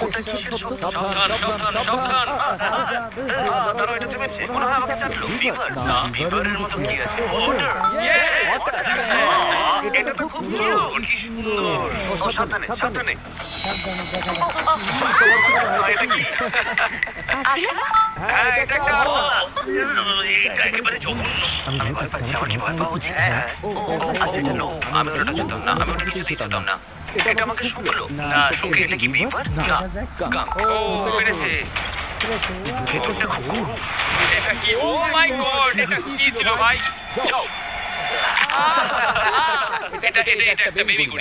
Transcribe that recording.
ওটা কিসের শব্দ? সাবধান সাবধান সাবধান। তারা এটা থেমেছে, মনে হয় আমাকে চাটলো। বিভার? না, বিভারের মতো কি আছে? ওটার? Yes! এটা তো খুব কিউট। কি সুন্দর। ও সাবধানে সাবধানে। এটা কি? হ্যাঁ, এটা একটা আরশোলা। এটা একেবারে জঘন্য। আমি ভয় পাচ্ছি। আমার কি ভয় পাওয়া উচিত? আচ্ছা, এটা নো। আমি ওটা ছুতাম না। আমি ওটা কিছুতেই ছুতাম না। এটা আমাকে শুকলো। না, শুকে। এটা কি বিভার? না, স্কাঙ্ক। ও পেরেছে। ভেতরটা খুব গরম। এটা কি? ও মাই গড, এটা কি ছিল ভাই? যাও। এটা একটা বেবি গরিব।